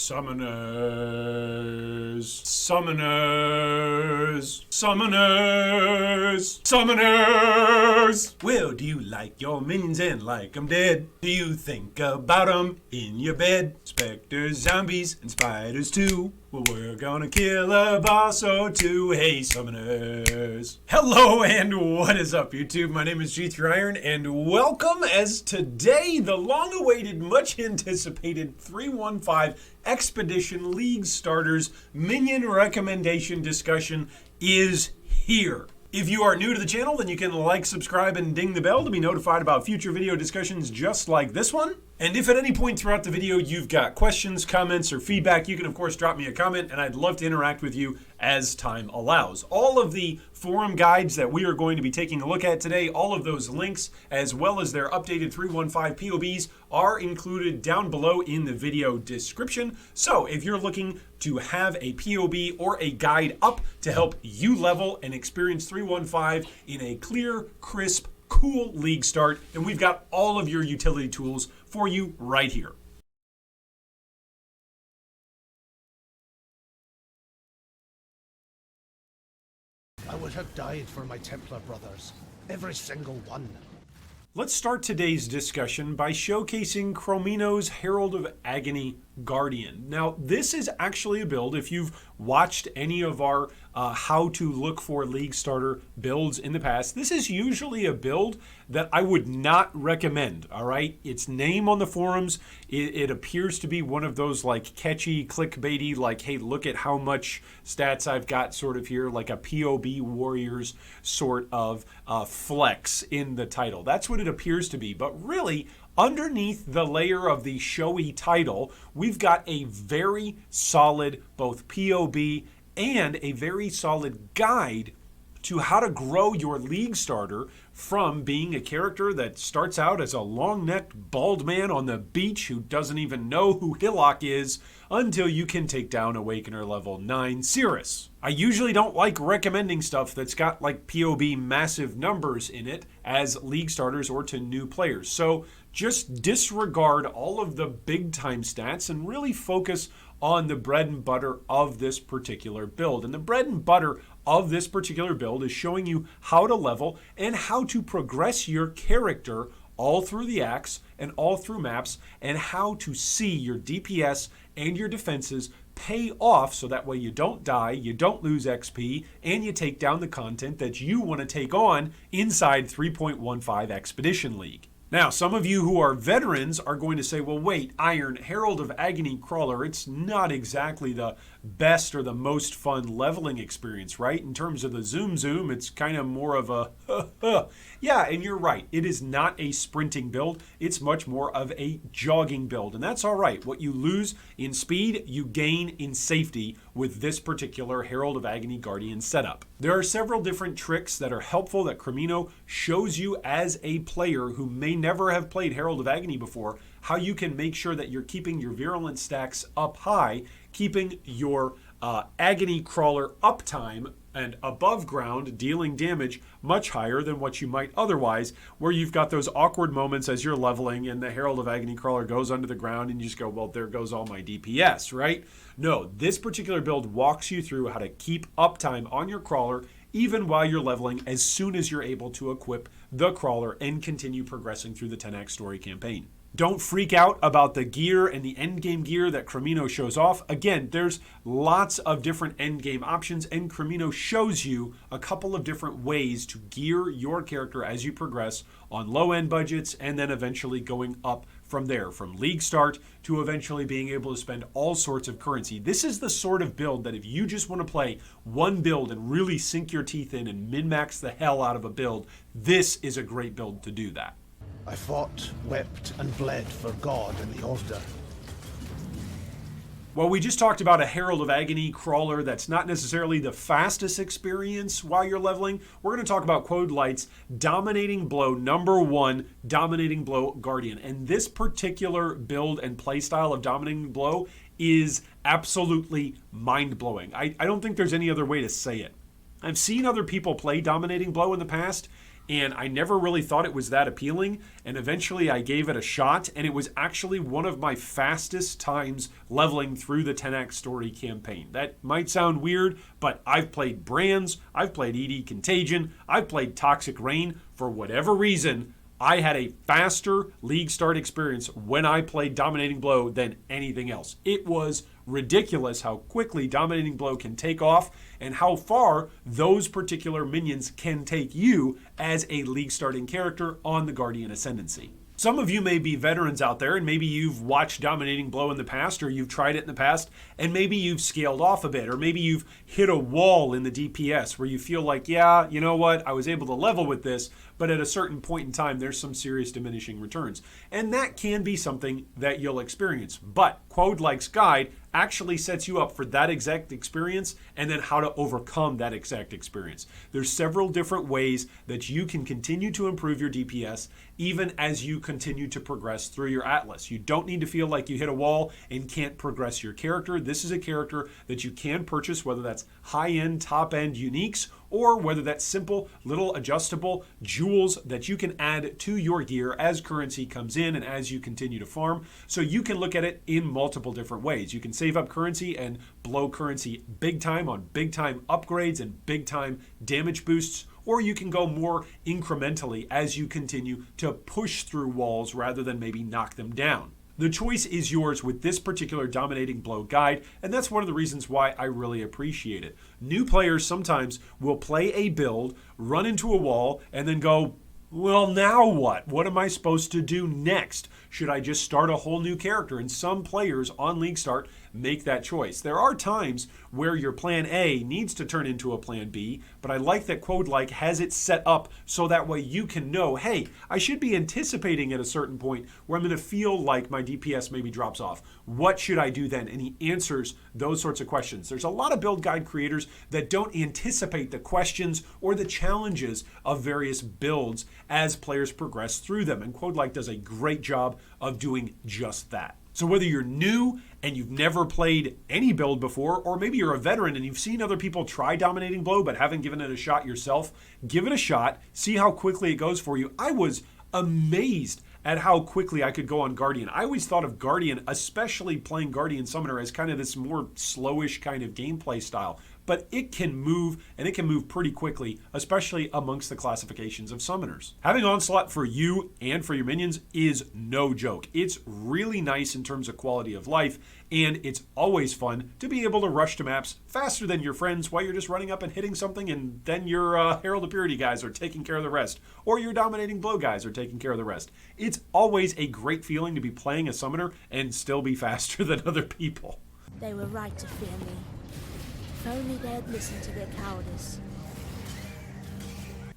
Summoners, summoners, summoners, summoners. Well, do you like your minions and like 'em dead? Do you think about 'em in your bed? Specters, zombies, and spiders too. Well, we're gonna kill a boss or two. Hey, summoners. Hello, and what is up, YouTube? My name is G3Iron, and welcome as today the long-awaited, much-anticipated 3.15 Expedition League Starters Minion Recommendation discussion is here. If you are new to the channel, then you can like, subscribe, and ding the bell to be notified about future video discussions just like this one. And if at any point throughout the video you've got questions, comments, or feedback, you can of course drop me a comment, and I'd love to interact with you as time allows. All of the forum guides that we are going to be taking a look at today, all of those links, as well as their updated 3.15 POBs, are included down below in the video description. So if you're looking to have a POB or a guide up to help you level and experience 3.15 in a clear, crisp, cool league start, then we've got all of your utility tools for you right here. I would have died for my Templar brothers, every single one. Let's start today's discussion by showcasing Chromino's Herald of Agony Guardian. Now, this is actually a build, if you've watched any of our how to look for League Starter builds in the past, this is usually a build that I would not recommend, all right? Its name on the forums, it appears to be one of those like catchy, clickbaity, like, hey, look at how much stats I've got sort of here, like a POB Warriors sort of flex in the title. That's what it appears to be, but really, underneath the layer of the showy title, we've got a very solid both POB and a very solid guide to how to grow your League Starter from being a character that starts out as a long-necked bald man on the beach who doesn't even know who Hillock is until you can take down Awakener level 9 Cirrus. I usually don't like recommending stuff that's got like POB massive numbers in it as League Starters or to new players. So just disregard all of the big time stats and really focus on the bread and butter of this particular build. And the bread and butter of this particular build is showing you how to level and how to progress your character all through the acts and all through maps, and how to see your DPS and your defenses pay off so that way you don't die, you don't lose XP, and you take down the content that you want to take on inside 3.15 Expedition League. Now, some of you who are veterans are going to say, well, wait, Iron, Herald of Agony Crawler, it's not exactly the best or the most fun leveling experience, right? In terms of the zoom, it's kind of more of a, yeah, and you're right. It is not a sprinting build. It's much more of a jogging build, and that's all right. What you lose in speed, you gain in safety with this particular Herald of Agony Guardian setup. There are several different tricks that are helpful that Chromino shows you as a player who may never have played Herald of Agony before, how you can make sure that you're keeping your virulent stacks up high, keeping your Agony Crawler uptime and above ground dealing damage much higher than what you might otherwise, where you've got those awkward moments as you're leveling and the Herald of Agony Crawler goes under the ground and you just go, well, there goes all my DPS, right? No, this particular build walks you through how to keep uptime on your crawler even while you're leveling as soon as you're able to equip the crawler and continue progressing through the 10x story campaign. Don't freak out about the gear and the endgame gear that Chromino shows off. Again, there's lots of different endgame options, and Chromino shows you a couple of different ways to gear your character as you progress on low-end budgets, and then eventually going up from there, from League Start to eventually being able to spend all sorts of currency. This is the sort of build that if you just want to play one build and really sink your teeth in and min-max the hell out of a build, this is a great build to do that. I fought, wept, and bled for God and the Order. Well, we just talked about a Herald of Agony Crawler that's not necessarily the fastest experience while you're leveling. We're going to talk about Quodlike's Dominating Blow #1 Dominating Blow Guardian. And this particular build and playstyle of Dominating Blow is absolutely mind-blowing. I don't think there's any other way to say it. I've seen other people play Dominating Blow in the past, and I never really thought it was that appealing, and eventually I gave it a shot, and it was actually one of my fastest times leveling through the 10x story campaign. That might sound weird, but I've played Brands, I've played ED Contagion, I've played Toxic Rain. For whatever reason, I had a faster League start experience when I played Dominating Blow than anything else. It was ridiculous how quickly Dominating Blow can take off and how far those particular minions can take you as a League starting character on the Guardian Ascendancy. Some of you may be veterans out there, and maybe you've watched Dominating Blow in the past, or you've tried it in the past, and maybe you've scaled off a bit, or maybe you've hit a wall in the DPS where you feel like, yeah, you know what, I was able to level with this, but at a certain point in time, there's some serious diminishing returns. And that can be something that you'll experience. But Quodlike's guide actually sets you up for that exact experience and then how to overcome that exact experience. There's several different ways that you can continue to improve your DPS even as you continue to progress through your Atlas. You don't need to feel like you hit a wall and can't progress your character. This is a character that you can purchase, whether that's high-end, top-end uniques, or whether that's simple little adjustable jewels that you can add to your gear as currency comes in and as you continue to farm. So you can look at it in multiple different ways. You can save up currency and blow currency big time on big time upgrades and big time damage boosts, or you can go more incrementally as you continue to push through walls rather than maybe knock them down. The choice is yours with this particular Dominating Blow guide, and that's one of the reasons why I really appreciate it. New players sometimes will play a build, run into a wall, and then go, well, now what? What am I supposed to do next? Should I just start a whole new character? And some players on League Start make that choice. There are times where your plan A needs to turn into a plan B, but I like that Quodlike has it set up so that way you can know, hey, I should be anticipating at a certain point where I'm going to feel like my DPS maybe drops off. What should I do then? And he answers those sorts of questions. There's a lot of build guide creators that don't anticipate the questions or the challenges of various builds as players progress through them, and Quodlike does a great job of doing just that. So whether you're new and you've never played any build before, or maybe you're a veteran and you've seen other people try Dominating Blow but haven't given it a shot yourself, give it a shot, see how quickly it goes for you. I was amazed at how quickly I could go on Guardian. I always thought of Guardian, especially playing Guardian Summoner, as kind of this more slowish kind of gameplay style. But it can move, and it can move pretty quickly, especially amongst the classifications of summoners. Having Onslaught for you and for your minions is no joke. It's really nice in terms of quality of life, and it's always fun to be able to rush to maps faster than your friends while you're just running up and hitting something, and then your Herald of Purity guys are taking care of the rest, or your Dominating Blow guys are taking care of the rest. It's always a great feeling to be playing a summoner and still be faster than other people. They were right to fear me. If only they had listened to their cowardice.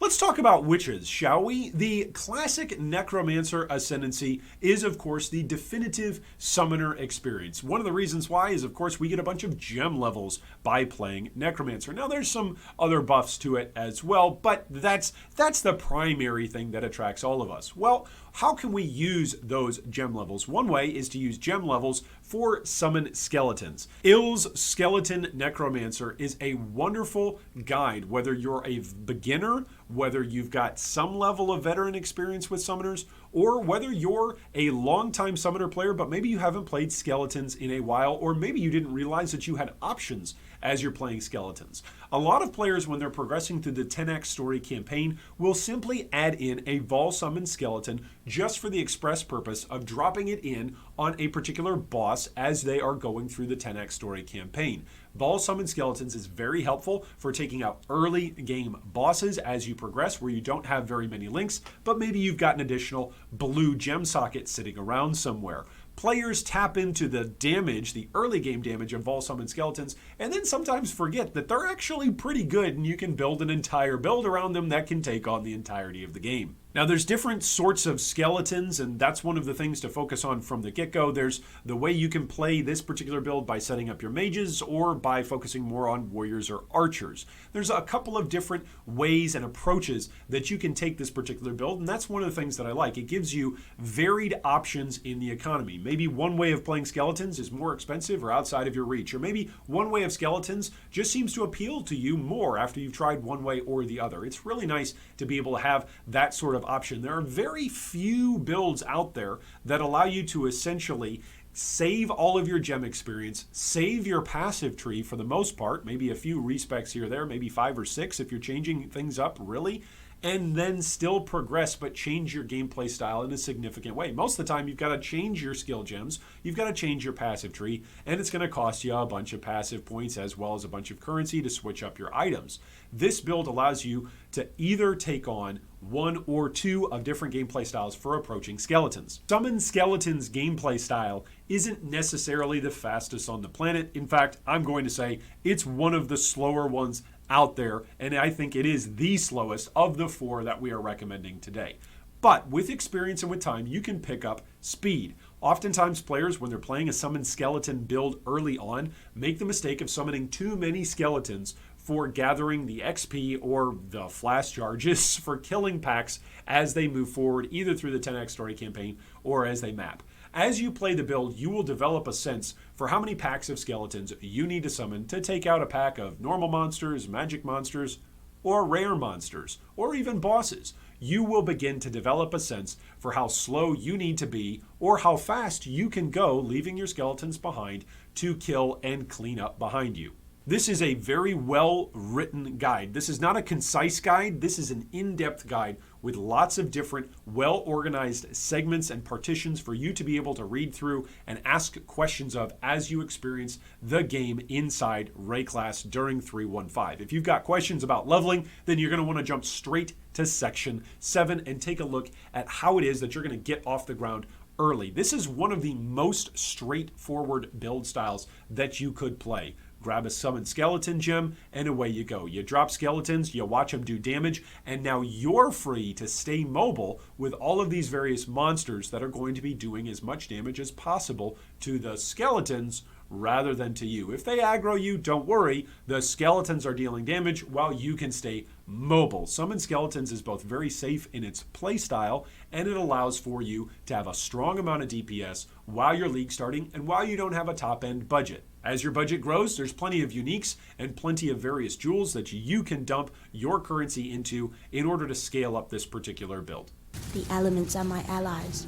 Let's talk about witches, shall we? The classic Necromancer Ascendancy is, of course, the definitive summoner experience. One of the reasons why is, of course, we get a bunch of gem levels by playing Necromancer. Now, there's some other buffs to it as well, but that's the primary thing that attracts all of us. Well, how can we use those gem levels? One way is to use gem levels for summon skeletons. Ill's Skeleton Necromancer is a wonderful guide, whether you're a beginner, whether you've got some level of veteran experience with summoners, or whether you're a longtime summoner player, but maybe you haven't played skeletons in a while, or maybe you didn't realize that you had options as you're playing skeletons. A lot of players, when they're progressing through the 10x story campaign, will simply add in a Vol Summon skeleton just for the express purpose of dropping it in on a particular boss as they are going through the 10x story campaign. Vol Summon Skeletons is very helpful for taking out early game bosses as you progress where you don't have very many links, but maybe you've got an additional blue gem socket sitting around somewhere. Players tap into the damage, the early game damage of Vol Summon Skeletons, and then sometimes forget that they're actually pretty good and you can build an entire build around them that can take on the entirety of the game. Now, there's different sorts of skeletons, and that's one of the things to focus on from the get-go. There's the way you can play this particular build by setting up your mages or by focusing more on warriors or archers. There's a couple of different ways and approaches that you can take this particular build, and that's one of the things that I like. It gives you varied options in the economy. Maybe one way of playing skeletons is more expensive or outside of your reach, or maybe one way of skeletons just seems to appeal to you more after you've tried one way or the other. It's really nice to be able to have that sort of option. There are very few builds out there that allow you to essentially save all of your gem experience, save your passive tree for the most part, maybe a few respecs here or there, maybe 5 or 6 if you're changing things up really, and then still progress but change your gameplay style in a significant way. Most of the time you've got to change your skill gems, you've got to change your passive tree, and it's going to cost you a bunch of passive points as well as a bunch of currency to switch up your items. This build allows you to either take on 1 or 2 of different gameplay styles for approaching skeletons. Summon Skeletons gameplay style isn't necessarily the fastest on the planet. In fact, I'm going to say it's one of the slower ones out there, and I think it is the slowest of the 4 that we are recommending today. But with experience and with time, you can pick up speed. Oftentimes players, when they're playing a summon skeleton build early on, make the mistake of summoning too many skeletons for gathering the XP or the flash charges for killing packs as they move forward, either through the 10x story campaign or as they map. As you play the build, you will develop a sense for how many packs of skeletons you need to summon to take out a pack of normal monsters, magic monsters, or rare monsters, or even bosses. You will begin to develop a sense for how slow you need to be or how fast you can go, leaving your skeletons behind to kill and clean up behind you. This is a very well-written guide. This is not a concise guide. This is an in-depth guide with lots of different well-organized segments and partitions for you to be able to read through and ask questions of as you experience the game inside Rayclass during 3.15. If you've got questions about leveling, then you're going to want to jump straight to section 7 and take a look at how it is that you're going to get off the ground early. This is one of the most straightforward build styles that you could play. Grab a summon skeleton gem, and away you go. You drop skeletons, you watch them do damage, and now you're free to stay mobile with all of these various monsters that are going to be doing as much damage as possible to the skeletons rather than to you. If they aggro you, don't worry. The skeletons are dealing damage while you can stay mobile. Summon Skeletons is both very safe in its playstyle, and it allows for you to have a strong amount of DPS while you're league starting and while you don't have a top-end budget. As your budget grows, there's plenty of uniques and plenty of various jewels that you can dump your currency into in order to scale up this particular build. The elements are my allies,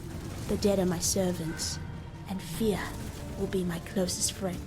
the dead are my servants, and fear will be my closest friend.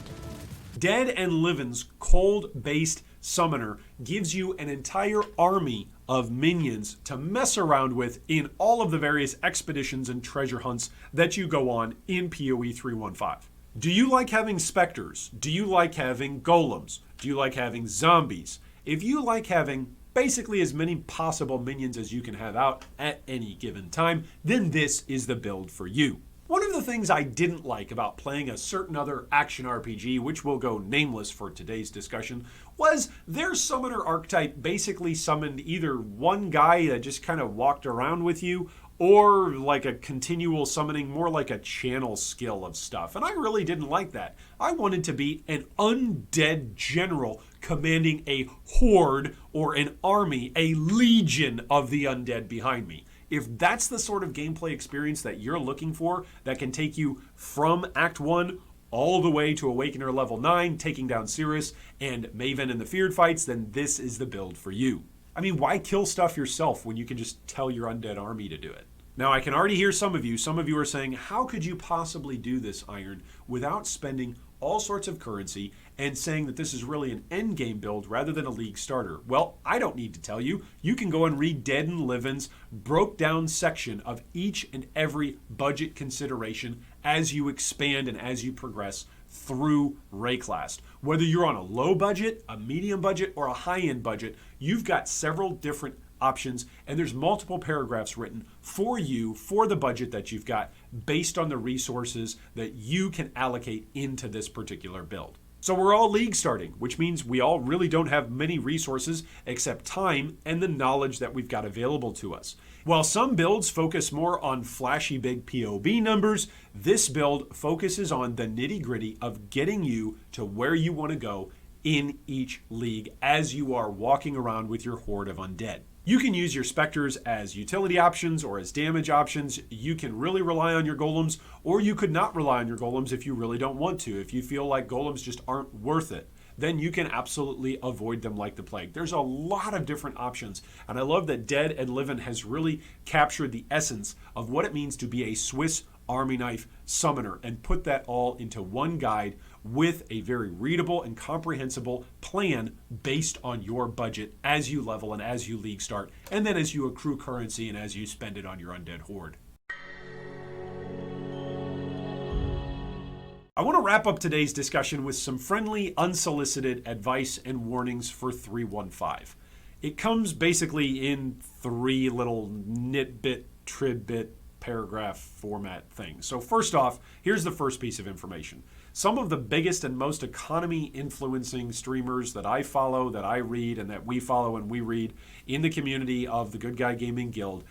Deadandlivin's cold-based summoner gives you an entire army of minions to mess around with in all of the various expeditions and treasure hunts that you go on in POE 3.15. Do you like having specters? Do you like having golems? Do you like having zombies? If you like having basically as many possible minions as you can have out at any given time, then this is the build for you. One of the things I didn't like about playing a certain other action RPG, which will go nameless for today's discussion, was their summoner archetype basically summoned either one guy that just kind of walked around with you, or like a continual summoning, more like a channel skill of stuff. And I really didn't like that. I wanted to be an undead general commanding a horde or an army, a legion of the undead behind me. If that's the sort of gameplay experience that you're looking for, that can take you from Act 1 all the way to Awakener level 9, taking down Cirrus and Maven in the Feared fights, then this is the build for you. I mean, why kill stuff yourself when you can just tell your undead army to do it? Now, I can already hear some of you are saying, how could you possibly do this, Iron, without spending all sorts of currency and saying that this is really an endgame build rather than a league starter? Well, I don't need to tell you. You can go and read Deadandlivin's broke down section of each and every budget consideration as you expand and as you progress through Rayclass. Whether you're on a low budget, a medium budget, or a high-end budget, you've got several different options, and there's multiple paragraphs written for you for the budget that you've got based on the resources that you can allocate into this particular build. So we're all league starting, which means we all really don't have many resources except time and the knowledge that we've got available to us. While some builds focus more on flashy big POB numbers, this build focuses on the nitty-gritty of getting you to where you want to go in each league as you are walking around with your horde of undead. You can use your specters as utility options or as damage options. You can really rely on your golems, or you could not rely on your golems if you really don't want to. If you feel like golems just aren't worth it, then you can absolutely avoid them like the plague. There's a lot of different options, and I love that Deadandlivin has really captured the essence of what it means to be a Swiss Army knife summoner and put that all into one guide with a very readable and comprehensible plan based on your budget as you level and as you league start, and then as you accrue currency and as you spend it on your undead horde. I want to wrap up today's discussion with some friendly, unsolicited advice and warnings for 3.15. It comes basically in 3 little nitbit, tridbit, paragraph format things. So first off, here's the first piece of information. Some of the biggest and most economy influencing streamers that I follow, that I read, and that we follow and we read in the community of the Good Guy Gaming Guild,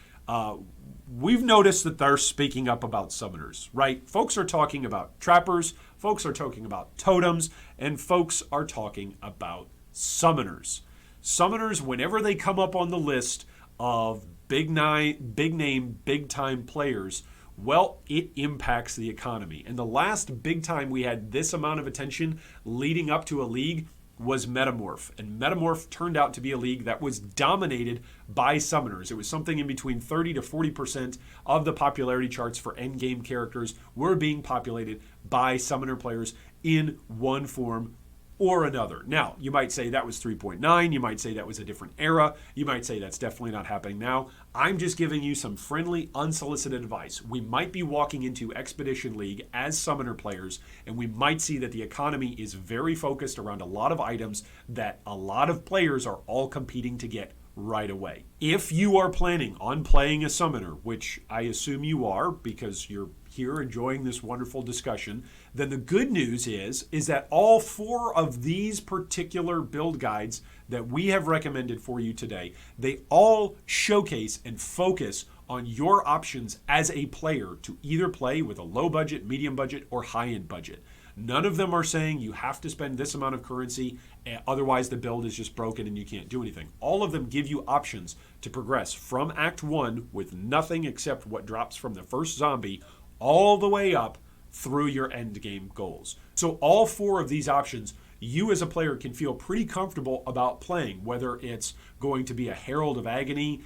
we've noticed that they're speaking up about summoners, right? Folks are talking about trappers, folks are talking about totems, and folks are talking about summoners. Summoners, whenever they come up on the list of big name, big time players, well, it impacts the economy. And the last big time we had this amount of attention leading up to a league was Metamorph. And Metamorph turned out to be a league that was dominated by summoners. It was something in between 30 to 40% of the popularity charts for endgame characters were being populated by summoner players in one form or another. Now, you might say that was 3.9, you might say that was a different era, you might say that's definitely not happening now. I'm just giving you some friendly, unsolicited advice. We might be walking into Expedition League as summoner players, and we might see that the economy is very focused around a lot of items that a lot of players are all competing to get right away. If you are planning on playing a summoner, which I assume you are because you're here enjoying this wonderful discussion, then the good news is that all 4 of these particular build guides that we have recommended for you today, they all showcase and focus on your options as a player to either play with a low budget, medium budget, or high-end budget. None of them are saying you have to spend this amount of currency, otherwise the build is just broken and you can't do anything. All of them give you options to progress from Act 1 with nothing except what drops from the first zombie all the way up through your end game goals. So all 4 of these options, you as a player can feel pretty comfortable about playing, whether it's going to be a Herald of Agony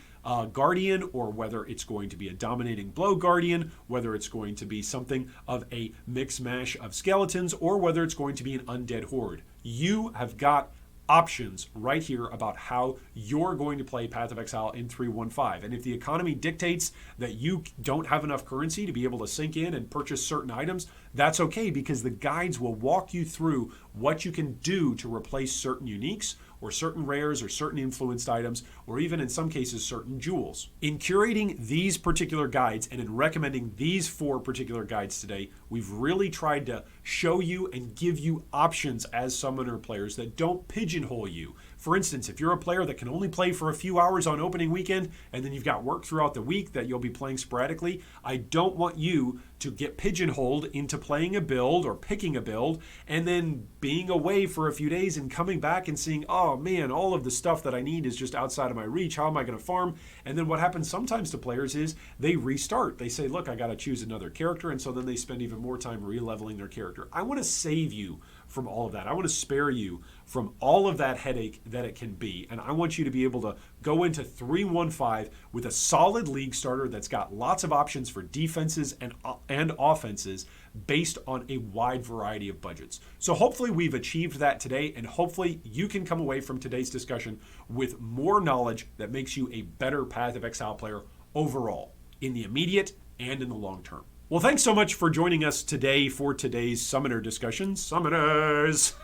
Guardian, or whether it's going to be a Dominating Blow Guardian, whether it's going to be something of a mix mash of skeletons, or whether it's going to be an undead horde. You have got options right here about how you're going to play Path of Exile in 3.15. And if the economy dictates that you don't have enough currency to be able to sink in and purchase certain items, that's okay, because the guides will walk you through what you can do to replace certain uniques or certain rares or certain influenced items, or even in some cases certain jewels. In curating these particular guides and in recommending these 4 particular guides today, we've really tried to show you and give you options as summoner players that don't pigeonhole you. For instance, if you're a player that can only play for a few hours on opening weekend and then you've got work throughout the week that you'll be playing sporadically, I don't want you to get pigeonholed into playing a build or picking a build and then being away for a few days and coming back and seeing, oh man, all of the stuff that I need is just outside of my reach. How am I going to farm? And then what happens sometimes to players is they restart. They say, look, I got to choose another character. And so then they spend even more time re-leveling their character. I want to save you from all of that. I want to spare you from all of that headache that it can be. And I want you to be able to go into 3.15 with a solid league starter that's got lots of options for defenses and offenses based on a wide variety of budgets. So hopefully we've achieved that today, and hopefully you can come away from today's discussion with more knowledge that makes you a better Path of Exile player overall, in the immediate and in the long term. Well, thanks so much for joining us today for today's Summoner discussion. Summoners!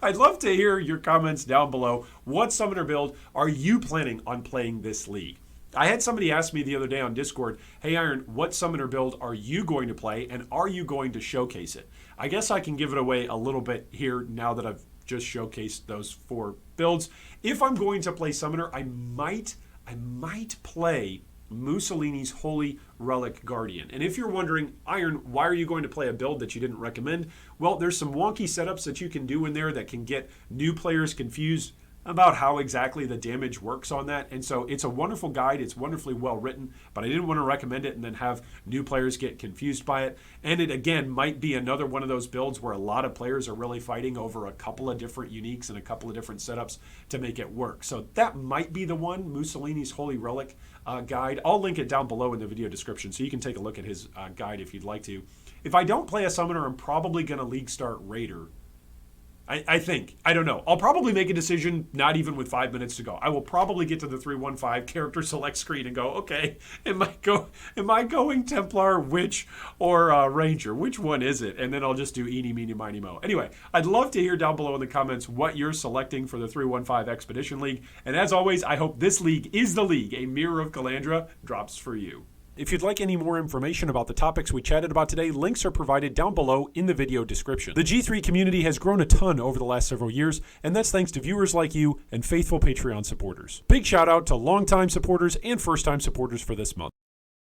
I'd love to hear your comments down below. What Summoner build are you planning on playing this league? I had somebody ask me the other day on Discord, hey Iron, what Summoner build are you going to play, and are you going to showcase it? I guess I can give it away a little bit here now that I've just showcased those 4 builds. If I'm going to play Summoner, I might play Moosseolini's Holy Relic Guardian. And if you're wondering, Iron, why are you going to play a build that you didn't recommend? Well, there's some wonky setups that you can do in there that can get new players confused about how exactly the damage works on that. And so it's a wonderful guide. It's wonderfully well written, but I didn't want to recommend it and then have new players get confused by it. And it, again, might be another one of those builds where a lot of players are really fighting over a couple of different uniques and a couple of different setups to make it work. So that might be the one, Moosseolini's Holy Relic guide. I'll link it down below in the video description so you can take a look at his guide if you'd like to. If I don't play a Summoner, I'm probably going to League start Raider. I think. I don't know. I'll probably make a decision not even with 5 minutes to go. I will probably get to the 3-1-5 character select screen and go, okay, am I going Templar, Witch, or Ranger? Which one is it? And then I'll just do eeny, meeny, miny, mo. Anyway, I'd love to hear down below in the comments what you're selecting for the 3-1-5 Expedition League. And as always, I hope this league is the league. A Mirror of Calandra drops for you. If you'd like any more information about the topics we chatted about today, links are provided down below in the video description. The G3 community has grown a ton over the last several years, and that's thanks to viewers like you and faithful Patreon supporters. Big shout out to longtime supporters and first-time supporters for this month.